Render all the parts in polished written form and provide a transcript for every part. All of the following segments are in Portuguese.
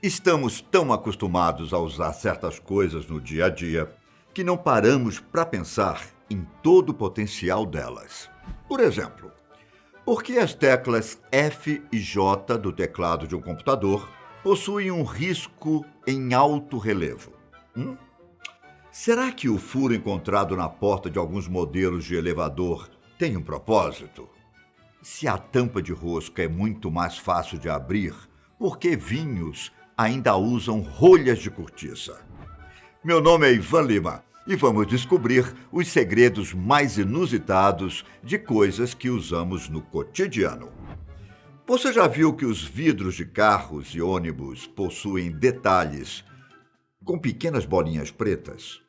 Estamos tão acostumados a usar certas coisas no dia a dia que não paramos para pensar em todo o potencial delas. Por exemplo, por que as teclas F e J do teclado de um computador possuem um risco em alto relevo? Será que o furo encontrado na porta de alguns modelos de elevador tem um propósito? Se a tampa de rosca é muito mais fácil de abrir, por que vinhos ainda usam rolhas de cortiça? Meu nome é Ivan Lima e vamos descobrir os segredos mais inusitados de coisas que usamos no cotidiano. Você já viu que os vidros de carros e ônibus possuem detalhes com pequenas bolinhas pretas?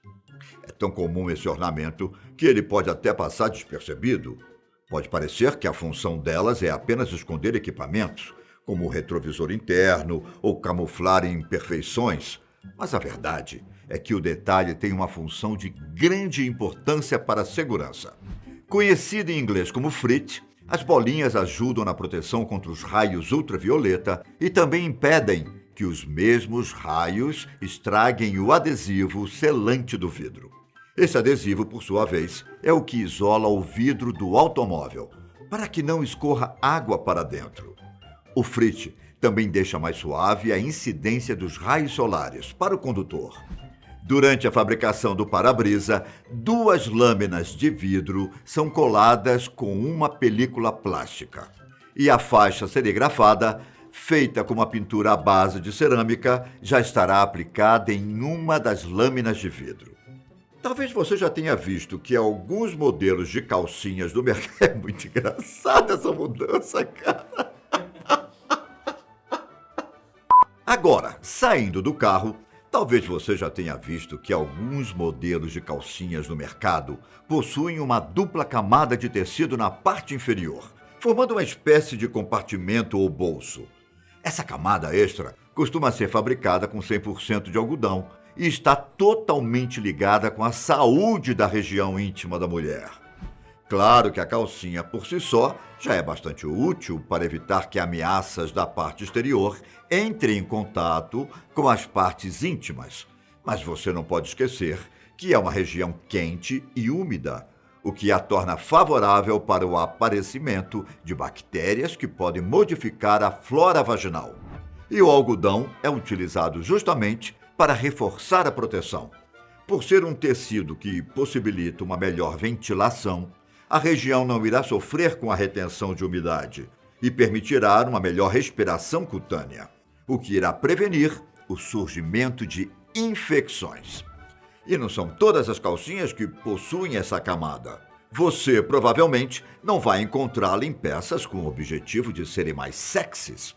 É tão comum esse ornamento que ele pode até passar despercebido. Pode parecer que a função delas é apenas esconder equipamentos, como o retrovisor interno ou camuflar imperfeições, mas a verdade é que o detalhe tem uma função de grande importância para a segurança. Conhecida em inglês como frit, as bolinhas ajudam na proteção contra os raios ultravioleta e também impedem que os mesmos raios estraguem o adesivo selante do vidro. Esse adesivo, por sua vez, é o que isola o vidro do automóvel, para que não escorra água para dentro. O frit também deixa mais suave a incidência dos raios solares para o condutor. Durante a fabricação do para-brisa, 2 lâminas de vidro são coladas com uma película plástica. E a faixa serigrafada, feita com uma pintura à base de cerâmica, já estará aplicada em uma das lâminas de vidro. Talvez você já tenha visto que alguns modelos de calcinhas do mercado... É muito engraçada essa mudança, cara. Agora, saindo do carro, talvez você já tenha visto que alguns modelos de calcinhas no mercado possuem uma dupla camada de tecido na parte inferior, formando uma espécie de compartimento ou bolso. Essa camada extra costuma ser fabricada com 100% de algodão e está totalmente ligada com a saúde da região íntima da mulher. Claro que a calcinha por si só já é bastante útil para evitar que ameaças da parte exterior entrem em contato com as partes íntimas, mas você não pode esquecer que é uma região quente e úmida, o que a torna favorável para o aparecimento de bactérias que podem modificar a flora vaginal. E o algodão é utilizado justamente para reforçar a proteção. Por ser um tecido que possibilita uma melhor ventilação, a região não irá sofrer com a retenção de umidade e permitirá uma melhor respiração cutânea, o que irá prevenir o surgimento de infecções. E não são todas as calcinhas que possuem essa camada. Você provavelmente não vai encontrá-la em peças com o objetivo de serem mais sexys,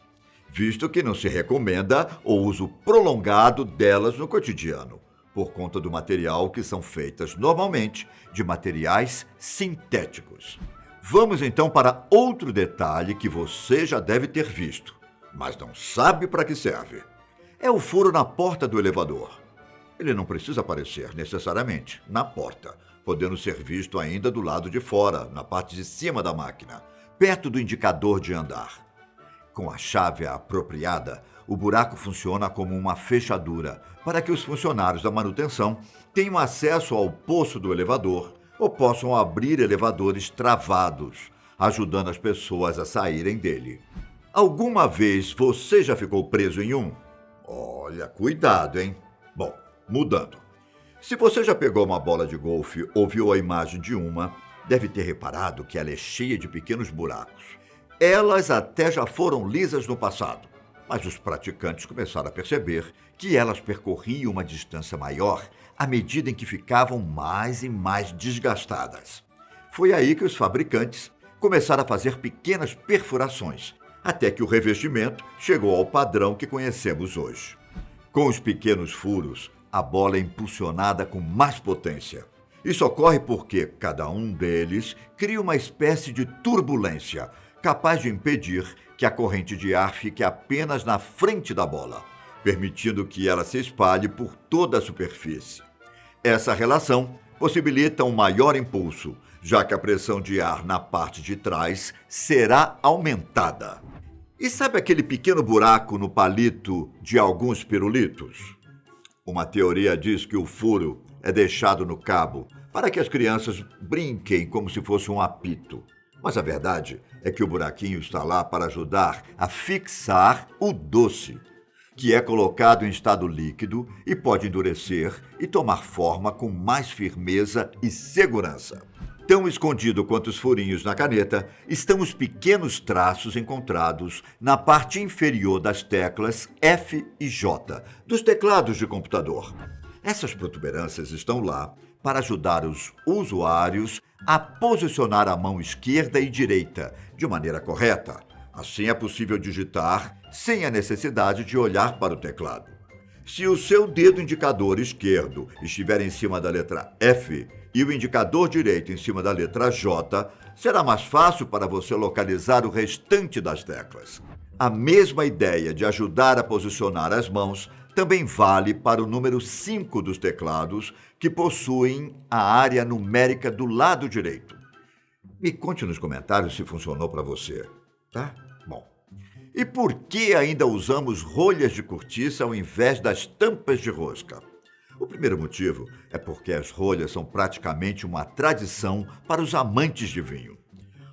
visto que não se recomenda o uso prolongado delas no cotidiano, por conta do material que são feitas normalmente de materiais sintéticos. Vamos então para outro detalhe que você já deve ter visto, mas não sabe para que serve. É o furo na porta do elevador. Ele não precisa aparecer necessariamente na porta, podendo ser visto ainda do lado de fora, na parte de cima da máquina, perto do indicador de andar. Com a chave apropriada, o buraco funciona como uma fechadura para que os funcionários da manutenção tenham acesso ao poço do elevador ou possam abrir elevadores travados, ajudando as pessoas a saírem dele. Alguma vez você já ficou preso em um? Olha, cuidado, hein? Bom, mudando. Se você já pegou uma bola de golfe ou viu a imagem de uma, deve ter reparado que ela é cheia de pequenos buracos. Elas até já foram lisas no passado, mas os praticantes começaram a perceber que elas percorriam uma distância maior à medida em que ficavam mais e mais desgastadas. Foi aí que os fabricantes começaram a fazer pequenas perfurações, até que o revestimento chegou ao padrão que conhecemos hoje. Com os pequenos furos, a bola é impulsionada com mais potência. Isso ocorre porque cada um deles cria uma espécie de turbulência, capaz de impedir que a corrente de ar fique apenas na frente da bola, permitindo que ela se espalhe por toda a superfície. Essa relação possibilita um maior impulso, já que a pressão de ar na parte de trás será aumentada. E sabe aquele pequeno buraco no palito de alguns pirulitos? Uma teoria diz que o furo é deixado no cabo para que as crianças brinquem como se fosse um apito. Mas a verdade é que o buraquinho está lá para ajudar a fixar o doce, que é colocado em estado líquido e pode endurecer e tomar forma com mais firmeza e segurança. Tão escondido quanto os furinhos na caneta estão os pequenos traços encontrados na parte inferior das teclas F e J dos teclados de computador. Essas protuberâncias estão lá para ajudar os usuários a posicionar a mão esquerda e direita de maneira correta. Assim é possível digitar sem a necessidade de olhar para o teclado. Se o seu dedo indicador esquerdo estiver em cima da letra F e o indicador direito em cima da letra J, será mais fácil para você localizar o restante das teclas. A mesma ideia de ajudar a posicionar as mãos também vale para o número 5 dos teclados, que possuem a área numérica do lado direito. Me conte nos comentários se funcionou para você, tá? Bom. E por que ainda usamos rolhas de cortiça ao invés das tampas de rosca? O primeiro motivo é porque as rolhas são praticamente uma tradição para os amantes de vinho.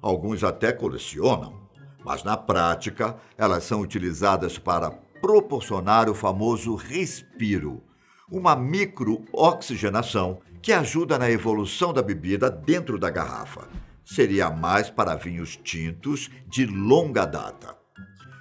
Alguns até colecionam, mas na prática elas são utilizadas para proporcionar o famoso respiro, uma microoxigenação que ajuda na evolução da bebida dentro da garrafa. Seria mais para vinhos tintos de longa data.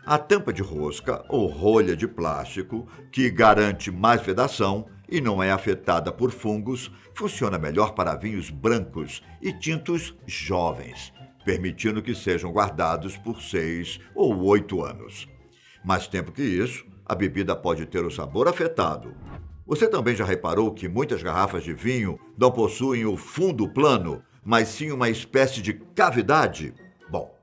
A tampa de rosca ou rolha de plástico, que garante mais vedação e não é afetada por fungos, funciona melhor para vinhos brancos e tintos jovens, permitindo que sejam guardados por 6 ou 8 anos. Mais tempo que isso, a bebida pode ter o sabor afetado. Você também já reparou que muitas garrafas de vinho não possuem o fundo plano, mas sim uma espécie de cavidade? Bom,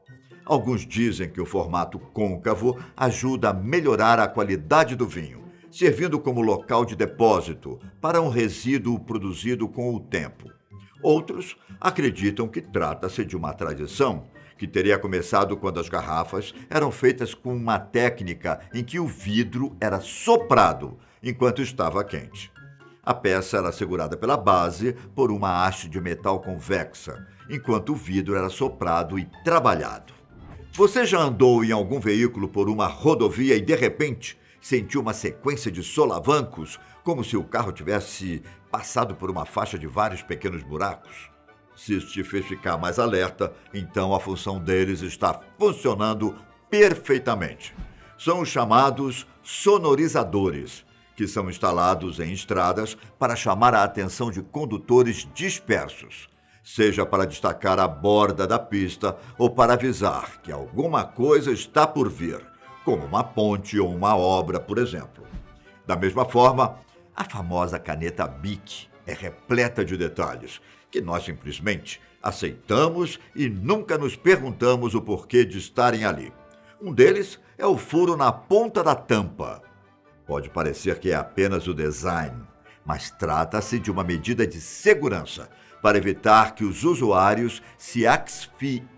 alguns dizem que o formato côncavo ajuda a melhorar a qualidade do vinho, servindo como local de depósito para um resíduo produzido com o tempo. Outros acreditam que trata-se de uma tradição que teria começado quando as garrafas eram feitas com uma técnica em que o vidro era soprado enquanto estava quente. A peça era segurada pela base por uma haste de metal convexa, enquanto o vidro era soprado e trabalhado. Você já andou em algum veículo por uma rodovia e, de repente, sentiu uma sequência de solavancos, como se o carro tivesse passado por uma faixa de vários pequenos buracos? Se isso te fez ficar mais alerta, então a função deles está funcionando perfeitamente. São os chamados sonorizadores, que são instalados em estradas para chamar a atenção de condutores dispersos, seja para destacar a borda da pista ou para avisar que alguma coisa está por vir, como uma ponte ou uma obra, por exemplo. Da mesma forma, a famosa caneta Bic é repleta de detalhes que nós simplesmente aceitamos e nunca nos perguntamos o porquê de estarem ali. Um deles é o furo na ponta da tampa. Pode parecer que é apenas o design, mas trata-se de uma medida de segurança para evitar que os usuários se asfixiem.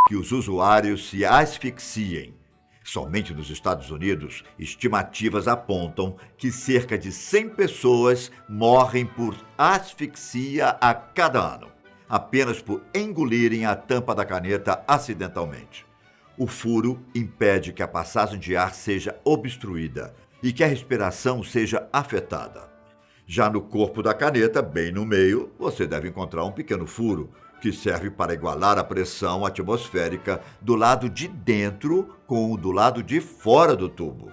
Que os usuários se asfixiem. Somente nos Estados Unidos, estimativas apontam que cerca de 100 pessoas morrem por asfixia a cada ano, apenas por engolirem a tampa da caneta acidentalmente. O furo impede que a passagem de ar seja obstruída e que a respiração seja afetada. Já no corpo da caneta, bem no meio, você deve encontrar um pequeno furo, que serve para igualar a pressão atmosférica do lado de dentro com o do lado de fora do tubo.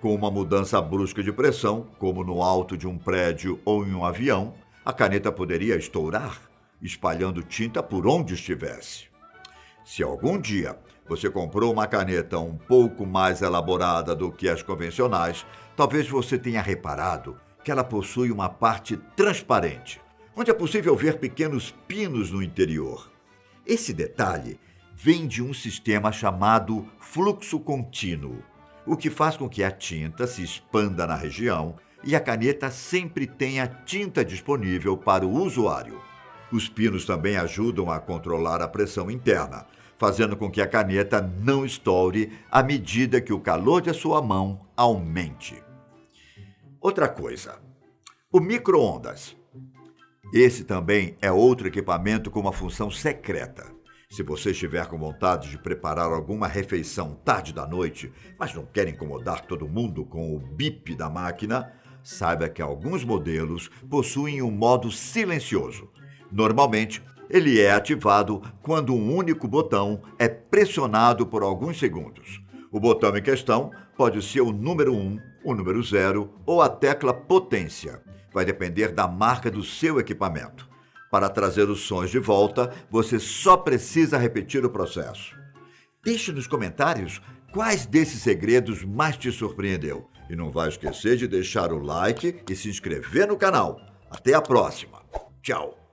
Com uma mudança brusca de pressão, como no alto de um prédio ou em um avião, a caneta poderia estourar, espalhando tinta por onde estivesse. Se algum dia você comprou uma caneta um pouco mais elaborada do que as convencionais, talvez você tenha reparado que ela possui uma parte transparente, onde é possível ver pequenos pinos no interior. Esse detalhe vem de um sistema chamado fluxo contínuo, o que faz com que a tinta se expanda na região e a caneta sempre tenha tinta disponível para o usuário. Os pinos também ajudam a controlar a pressão interna, fazendo com que a caneta não estoure à medida que o calor de sua mão aumente. Outra coisa, o micro-ondas. Esse também é outro equipamento com uma função secreta. Se você estiver com vontade de preparar alguma refeição tarde da noite, mas não quer incomodar todo mundo com o bip da máquina, saiba que alguns modelos possuem um modo silencioso. Normalmente, ele é ativado quando um único botão é pressionado por alguns segundos. O botão em questão pode ser o número 1, o número 0 ou a tecla potência. Vai depender da marca do seu equipamento. Para trazer os sons de volta, você só precisa repetir o processo. Deixe nos comentários quais desses segredos mais te surpreendeu. E não vai esquecer de deixar o like e se inscrever no canal. Até a próxima. Tchau!